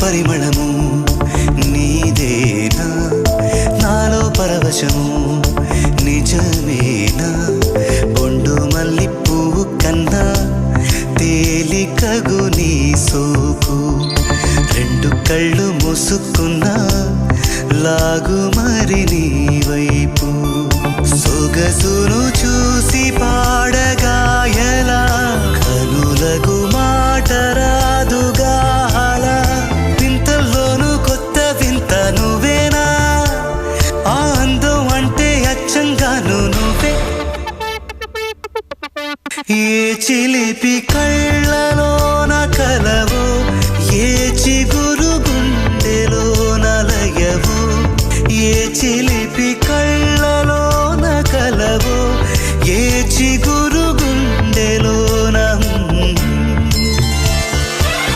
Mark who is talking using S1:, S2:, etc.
S1: పరిమళము నీదేనా నాలో పరవశము నిజమేనా బొండు మల్లి పువ్వు కన్నా తేలికగు నీ సోకు రెండు కళ్ళు మూసుకున్నా లాగు మరి నీ వైపు సొగసును చూసి